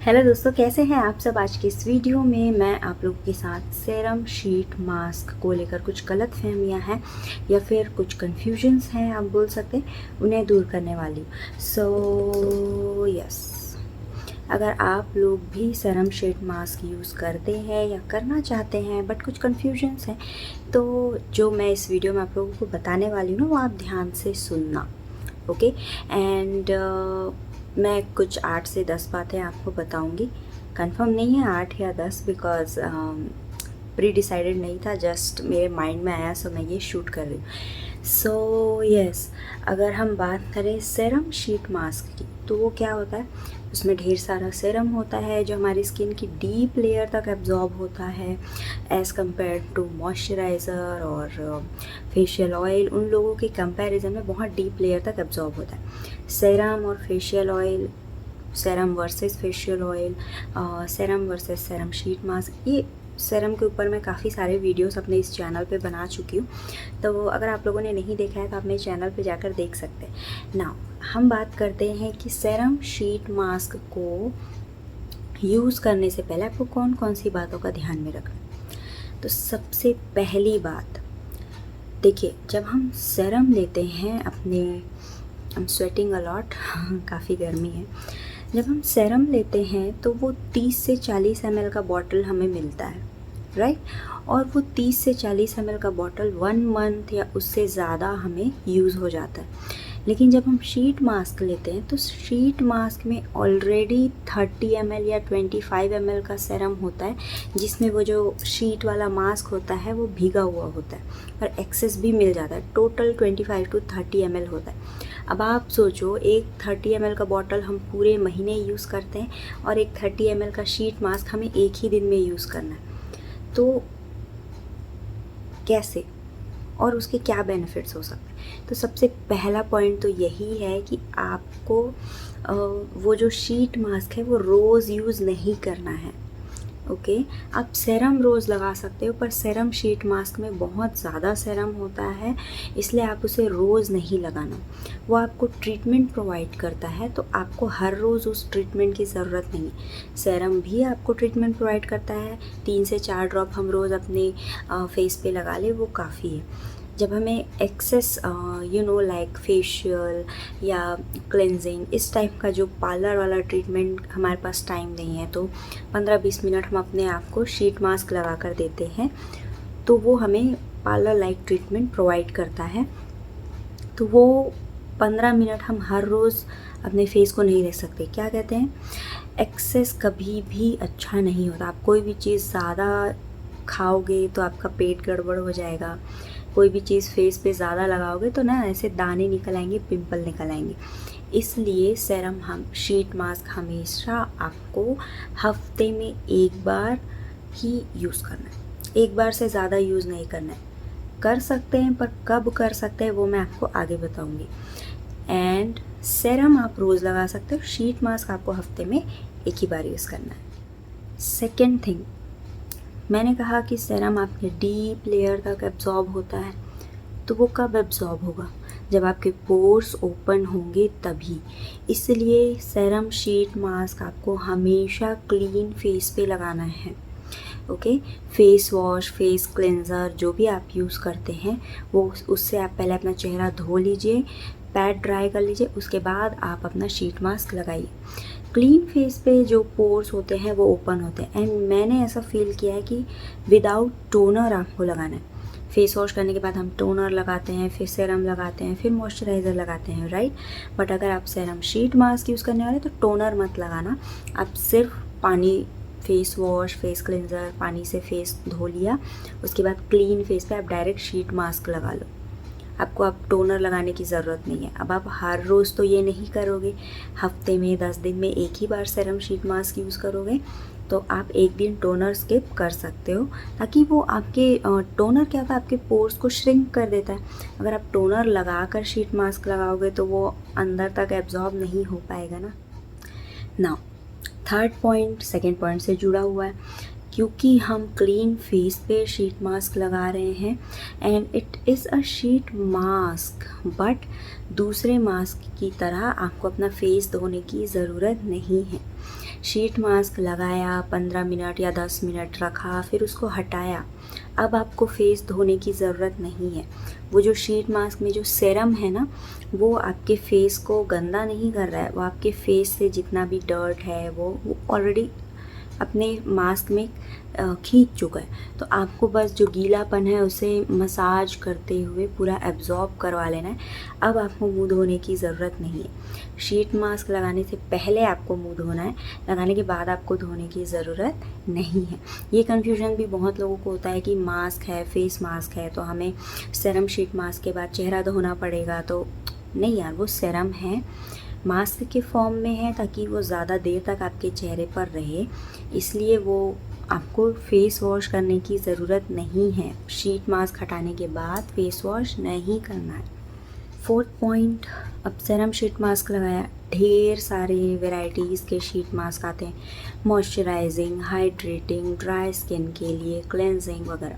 Hello दोस्तों, कैसे हैं आप सब। आज की इस वीडियो में मैं आप लोगों के साथ सेरम शीट मास्क को लेकर कुछ गलत फहमियाँ हैं या फिर कुछ कन्फ्यूजन्स हैं, आप बोल सकते हैं, उन्हें दूर करने वाली हूँ। सो यस, अगर आप लोग भी सेरम शीट मास्क यूज़ करते हैं या करना चाहते हैं बट कुछ कन्फ्यूजन्स हैं, तो जो मैं इस वीडियो में आप लोगों को बताने वाली हूँ ना, वो आप ध्यान से सुनना। ओके एंड मैं कुछ 8 से 10 बातें आपको बताऊंगी। कंफर्म नहीं है 8 या 10, बिकॉज प्री डिसाइडेड नहीं था, जस्ट मेरे माइंड में आया, सो मैं ये शूट कर रही हूँ। सो यस, अगर हम बात करें सेरम शीट मास्क की, तो वो क्या होता है, उसमें ढेर सारा सेरम होता है जो हमारी स्किन की डीप लेयर तक एब्जॉर्ब होता है एज़ कम्पेयर टू मॉइस्चराइज़र और फेशियल ऑयल। उन लोगों के कंपैरिजन में बहुत डीप लेयर तक एब्जॉर्ब होता है। सेरम और facial oil, serum versus facial oil, serum versus serum sheet mask, ये सेरम के ऊपर मैं काफ़ी सारे वीडियोस अपने इस चैनल पे बना चुकी हूँ, तो अगर आप लोगों ने नहीं देखा है तो आप मेरे चैनल पे जाकर देख सकते हैं। नाउ हम बात करते हैं कि सेरम शीट मास्क को यूज़ करने से पहले आपको कौन कौन सी बातों का ध्यान में रखना है। तो सबसे पहली बात, देखिए, जब हम सेरम लेते हैं अपने, हम स्वेटिंग अलॉट काफ़ी गर्मी है, जब हम सेरम लेते हैं तो वो 30 से 40 ml का बॉटल हमें मिलता है, राइट। और वो 30 से 40 ml का बॉटल 1 मंथ या उससे ज़्यादा हमें यूज़ हो जाता है। लेकिन जब हम शीट मास्क लेते हैं तो शीट मास्क में ऑलरेडी 30 ml या 25 ml का सेरम होता है, जिसमें वो जो शीट वाला मास्क होता है वो भीगा हुआ होता है और एक्सेस भी मिल जाता है। टोटल 25 to 30 ml होता है। अब आप सोचो, एक 30 ml का बॉटल हम पूरे महीने यूज़ करते हैं और एक 30 ml का शीट मास्क हमें एक ही दिन में यूज़ करना है, तो कैसे और उसके क्या बेनिफिट्स हो सकते हैं। तो सबसे पहला पॉइंट तो यही है कि आपको वो जो शीट मास्क है वो रोज़ यूज़ नहीं करना है। ओके, आप सेरम रोज़ लगा सकते हो, पर सेरम शीट मास्क में बहुत ज़्यादा सेरम होता है, इसलिए आप उसे रोज़ नहीं लगाना। वो आपको ट्रीटमेंट प्रोवाइड करता है, तो आपको हर रोज़ उस ट्रीटमेंट की ज़रूरत नहीं। सेरम भी आपको ट्रीटमेंट प्रोवाइड करता है, 3 से 4 ड्रॉप हम रोज़ अपने फेस पे लगा ले, वो काफ़ी है। जब हमें एक्सेस लाइक फेशियल या क्लेंजिंग, इस टाइप का जो पार्लर वाला ट्रीटमेंट हमारे पास टाइम नहीं है, तो 15-20 मिनट हम अपने आप को शीट मास्क लगा कर देते हैं, तो वो हमें पार्लर लाइक ट्रीटमेंट प्रोवाइड करता है। तो वो 15 मिनट हम हर रोज़ अपने फेस को नहीं रख सकते। क्या कहते हैं, एक्सेस कभी भी अच्छा नहीं होता। आप कोई भी चीज़ ज़्यादा खाओगे तो आपका पेट गड़बड़ हो जाएगा, कोई भी चीज़ फेस पे ज़्यादा लगाओगे तो ना ऐसे दाने निकल आएंगे, पिंपल निकल आएंगे। इसलिए सेरम, हम शीट मास्क हमेशा आपको हफ्ते में एक बार ही यूज़ करना है, एक बार से ज़्यादा यूज़ नहीं करना है। कर सकते हैं, पर कब कर सकते हैं वो मैं आपको आगे बताऊंगी। एंड सेरम आप रोज़ लगा सकते हो, शीट मास्क आपको हफ्ते में एक ही बार यूज़ करना है। सेकेंड थिंग, मैंने कहा कि सेरम आपके डीप लेयर तक एब्जॉर्ब होता है, तो वो कब एब्जॉर्ब होगा, जब आपके पोर्स ओपन होंगे तभी। इसलिए सेरम शीट मास्क आपको हमेशा क्लीन फेस पे लगाना है। Okay, face wash, face cleanser जो भी आप यूज़ करते हैं, वो उससे आप पहले अपना चेहरा धो लीजिए, पैड ड्राई कर लीजिए, उसके बाद आप अपना शीट मास्क लगाइए। क्लीन फेस पे जो पोर्स होते हैं वो ओपन होते हैं, एंड मैंने ऐसा फील किया है कि विदाउट टोनर आपको लगाना है। फेस वॉश करने के बाद हम टोनर लगाते हैं, फिर सेरम लगाते हैं, फिर मॉइस्चराइज़र लगाते हैं, राइट। बट अगर आप सेरम शीट मास्क यूज़ करने वाले तो टोनर मत लगाना। आप सिर्फ पानी, फेस वॉश, फेस क्लेंज़र, पानी से फेस धो लिया, उसके बाद क्लीन फेस पे आप डायरेक्ट शीट मास्क लगा लो। आपको अब टोनर लगाने की ज़रूरत नहीं है। अब आप हर रोज़ तो ये नहीं करोगे, हफ्ते में 10 दिन में एक ही बार सेरम शीट मास्क यूज़ करोगे, तो आप एक दिन टोनर स्किप कर सकते हो, ताकि वो आपके टोनर क्या होता है, आपके पोर्स को श्रिंक कर देता है। अगर आप टोनर लगा कर शीट मास्क लगाओगे तो वो अंदर तक एब्जॉर्ब नहीं हो पाएगा ना। Now third point second point से जुड़ा हुआ है, क्योंकि हम क्लीन फेस पे शीट मास्क लगा रहे हैं, and it is a sheet mask, but दूसरे मास्क की तरह आपको अपना फेस धोने की ज़रूरत नहीं है। शीट मास्क लगाया, 15 मिनट या 10 मिनट रखा, फिर उसको हटाया। अब आपको फेस धोने की ज़रूरत नहीं है। वो जो शीट मास्क में जो सीरम है ना, वो आपके फेस को गंदा नहीं कर रहा है, वो आपके फेस से जितना भी डर्ट है वो ऑलरेडी अपने मास्क में खींच चुका है। तो आपको बस जो गीलापन है उसे मसाज करते हुए पूरा एब्जॉर्ब करवा लेना है। अब आपको मुंह धोने की ज़रूरत नहीं है। शीट मास्क लगाने से पहले आपको मुंह धोना है, लगाने के बाद आपको धोने की ज़रूरत नहीं है। ये कन्फ्यूजन भी बहुत लोगों को होता है कि मास्क है, फेस मास्क है, तो हमें सीरम शीट मास्क के बाद चेहरा धोना पड़ेगा। तो नहीं यार, वो सीरम है, मास्क के फॉर्म में है ताकि वो ज़्यादा देर तक आपके चेहरे पर रहे, इसलिए वो आपको फेस वॉश करने की ज़रूरत नहीं है। शीट मास्क हटाने के बाद फेस वॉश नहीं करना है। 4th पॉइंट, अब सीरम शीट मास्क लगाया, ढेर सारे वेराइटीज़ के शीट मास्क आते हैं, मॉइस्चराइजिंग, हाइड्रेटिंग, ड्राई स्किन के लिए, क्लेंजिंग वगैरह।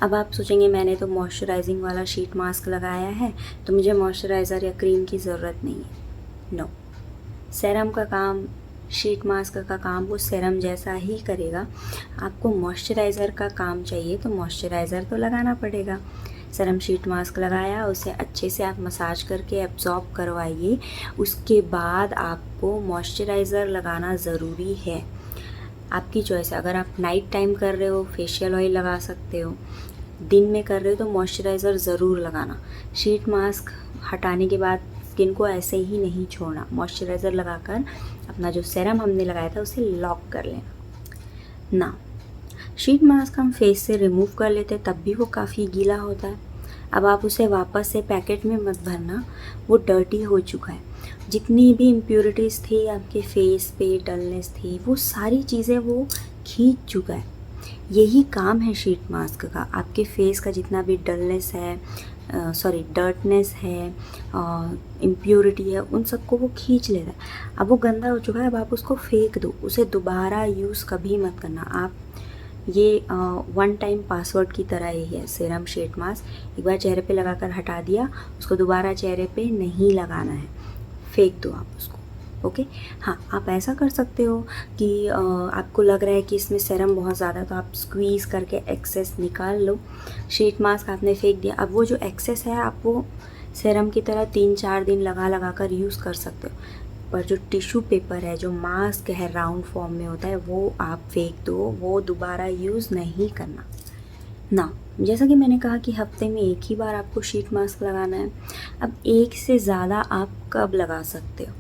अब आप सोचेंगे मैंने तो मॉइस्चराइजिंग वाला शीट मास्क लगाया है तो मुझे मॉइस्चराइज़र या क्रीम की ज़रूरत नहीं है। नो, सीरम का काम, शीट मास्क का काम वो सीरम जैसा ही करेगा। आपको मॉइस्चराइज़र का काम चाहिए तो मॉइस्चराइज़र तो लगाना पड़ेगा। सीरम शीट मास्क लगाया, उसे अच्छे से आप मसाज करके एब्जॉर्ब करवाइए। उसके बाद आपको मॉइस्चराइज़र लगाना ज़रूरी है। आपकी चॉइस है। अगर आप नाइट टाइम कर रहे हो फेशियल ऑयल लगा सकते हो, दिन में कर रहे हो तो मॉइस्चराइज़र ज़रूर लगाना। शीट मास्क हटाने के बाद स्किन को ऐसे ही नहीं छोड़ना, मॉइस्चराइज़र लगाकर अपना जो सीरम हमने लगाया था उसे लॉक कर लेना ना। शीट मास्क हम फेस से रिमूव कर लेते तब भी वो काफ़ी गीला होता है। अब आप उसे वापस से पैकेट में मत भरना, वो डर्टी हो चुका है। जितनी भी इम्प्योरिटीज़ थी आपके फेस पे, डलनेस थी, वो सारी चीज़ें वो खींच चुका है। यही काम है शीट मास्क का। आपके फेस का जितना भी डलनेस है, डर्टनेस है, इम्प्योरिटी है, उन सबको वो खींच लेता है। अब वो गंदा हो चुका है, अब आप उसको फेंक दो, उसे दोबारा यूज़ कभी मत करना। आप ये 1 टाइम पासवर्ड की तरह ही है सीरम शीट मास्क। एक बार चेहरे पे लगाकर हटा दिया, उसको दोबारा चेहरे पे नहीं लगाना है, फेंक दो आप उसको। ओके, हाँ, आप ऐसा कर सकते हो कि आपको लग रहा है कि इसमें सीरम बहुत ज़्यादा, तो आप स्क्वीज़ करके एक्सेस निकाल लो। शीट मास्क आपने फेंक दिया, अब वो जो एक्सेस है आप वो सीरम की तरह 3-4 दिन लगा कर यूज़ कर सकते हो। पर जो टिश्यू पेपर है, जो मास्क है राउंड फॉर्म में होता है, वो आप फेंक दो, वो दोबारा यूज़ नहीं करना ना। जैसा कि मैंने कहा कि हफ्ते में एक ही बार आपको शीट मास्क लगाना है। अब एक से ज़्यादा आप कब लगा सकते हो?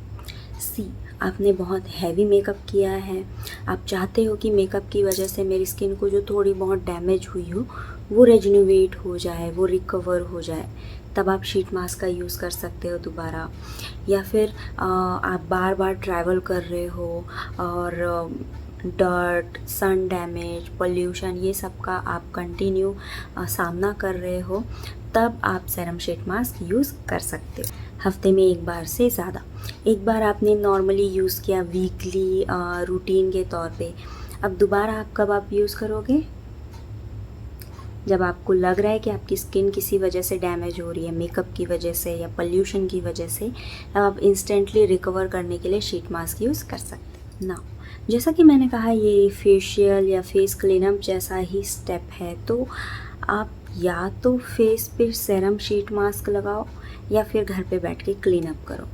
आपने बहुत हैवी मेकअप किया है, आप चाहते हो कि मेकअप की वजह से मेरी स्किन को जो थोड़ी बहुत डैमेज हुई हो वो रेजिन्यूएट हो जाए, वो रिकवर हो जाए, तब आप शीट मास्क का यूज़ कर सकते हो दोबारा। या फिर आप बार बार ट्रैवल कर रहे हो और डर्ट, सन डैमेज, पोल्यूशन, ये सब का आप कंटिन्यू सामना कर रहे हो, तब आप सीरम शीट मास्क यूज़ कर सकते हो। हफ्ते में एक बार से ज़्यादा, एक बार आपने नॉर्मली यूज़ किया वीकली रूटीन के तौर पे, अब दोबारा आप कब आप यूज़ करोगे? जब आपको लग रहा है कि आपकी स्किन किसी वजह से डैमेज हो रही है, मेकअप की वजह से या पोल्यूशन की वजह से, तब आप इंस्टेंटली रिकवर करने के लिए शीट मास्क यूज़ कर सकते हैं ना। जैसा कि मैंने कहा, ये फेशियल या फेस क्लीनअप जैसा ही स्टेप है, तो आप या तो फेस पे सीरम शीट मास्क लगाओ या फिर घर पे बैठ के क्लीनअप करो।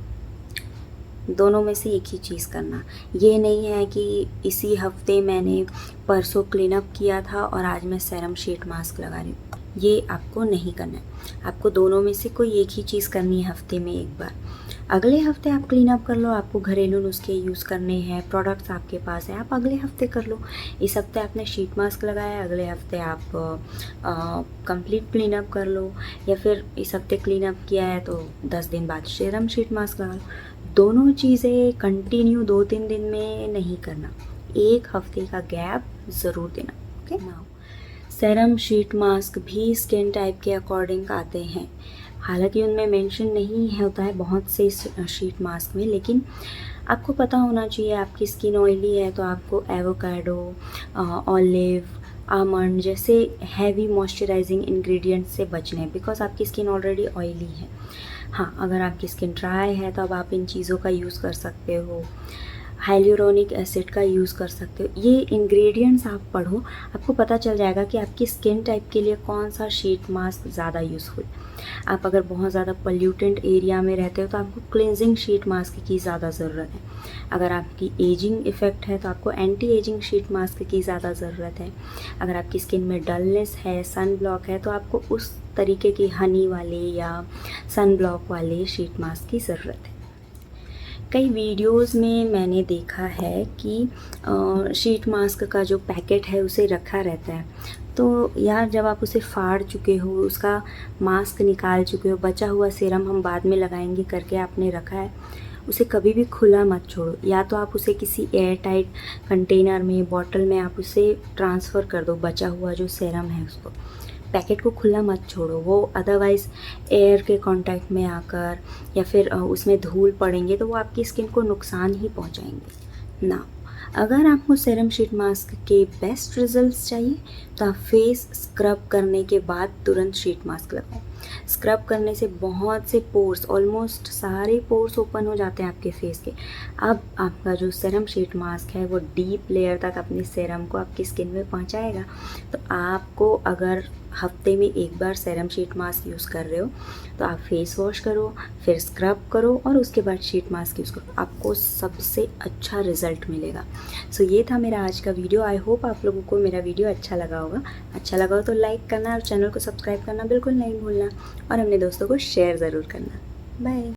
दोनों में से एक ही चीज़ करना। ये नहीं है कि इसी हफ्ते मैंने परसों क्लीनअप किया था और आज मैं सीरम शीट मास्क लगा रही हूँ, ये आपको नहीं करना है। आपको दोनों में से कोई एक ही चीज़ करनी है हफ्ते में एक बार। अगले हफ्ते आप क्लीनअप कर लो, आपको घरेलू नुस्खे यूज़ करने हैं, प्रोडक्ट्स आपके पास हैं, आप अगले हफ्ते कर लो। इस हफ्ते आपने शीट मास्क लगाया, अगले हफ्ते आप कंप्लीट क्लीनअप कर लो। या फिर इस हफ्ते क्लीनअप किया है तो 10 दिन बाद सीरम शीट मास्क लगा लो। दोनों चीज़ें कंटिन्यू 2-3 दिन में नहीं करना, एक हफ्ते का गैप ज़रूर देना। Okay now, serum sheet mask भी स्किन टाइप के अकॉर्डिंग आते हैं। हालांकि उनमें मेंशन नहीं होता है बहुत से शीट मास्क में, लेकिन आपको पता होना चाहिए। आपकी स्किन ऑयली है तो आपको एवोकाडो, ऑलिव, आमंड जैसे हैवी मॉइस्चराइजिंग इंग्रेडिएंट्स से बचने हैं, बिकॉज आपकी स्किन ऑलरेडी ऑयली है। हाँ, अगर आपकी स्किन ड्राई है तो अब आप इन चीज़ों का यूज़ कर सकते हो। हाइलुरोनिक एसिड का यूज़ कर सकते हो। ये इंग्रेडिएंट्स आप पढ़ो, आपको पता चल जाएगा कि आपकी स्किन टाइप के लिए कौन सा शीट मास्क ज़्यादा यूज़फुल। आप अगर बहुत ज़्यादा पोल्यूटेंट एरिया में रहते हो तो आपको क्लिनजिंग शीट मास्क की ज़्यादा ज़रूरत है। अगर आपकी एजिंग इफ़ेक्ट है तो आपको एंटी एजिंग शीट मास्क की ज़्यादा ज़रूरत है। अगर आपकी स्किन में डलनेस है, सन ब्लॉक है, तो आपको उस तरीके की हनी वाले या सन ब्लॉक वाले शीट मास्क की ज़रूरत है। कई वीडियोस में मैंने देखा है कि शीट मास्क का जो पैकेट है उसे रखा रहता है, तो यार जब आप उसे फाड़ चुके हो, उसका मास्क निकाल चुके हो, बचा हुआ सीरम हम बाद में लगाएंगे करके आपने रखा है, उसे कभी भी खुला मत छोड़ो। या तो आप उसे किसी एयर टाइट कंटेनर में, बॉटल में आप उसे ट्रांसफ़र कर दो, बचा हुआ जो सीरम है उसको। पैकेट को खुला मत छोड़ो, वो अदरवाइज़ एयर के कांटेक्ट में आकर या फिर उसमें धूल पड़ेंगे तो वो आपकी स्किन को नुकसान ही पहुंचाएंगे ना। अगर आपको सीरम शीट मास्क के बेस्ट रिजल्ट्स चाहिए तो आप फेस स्क्रब करने के बाद तुरंत शीट मास्क लगाओ। स्क्रब करने से बहुत से पोर्स, ऑलमोस्ट सारे पोर्स ओपन हो जाते हैं आपके फेस के। अब आपका जो सीरम शीट मास्क है वो डीप लेयर तक अपने सीरम को आपकी स्किन में पहुंचाएगा। तो आपको अगर हफ्ते में एक बार सीरम शीट मास्क यूज़ कर रहे हो तो आप फेस वॉश करो, फिर स्क्रब करो और उसके बाद शीट मास्क यूज़ करो, आपको सबसे अच्छा रिज़ल्ट मिलेगा। सो ये था मेरा आज का वीडियो। आई होप आप लोगों को मेरा वीडियो अच्छा लगा होगा। अच्छा लगा हो तो लाइक करना और चैनल को सब्सक्राइब करना बिल्कुल नहीं भूलना और अपने दोस्तों को शेयर ज़रूर करना। बाय।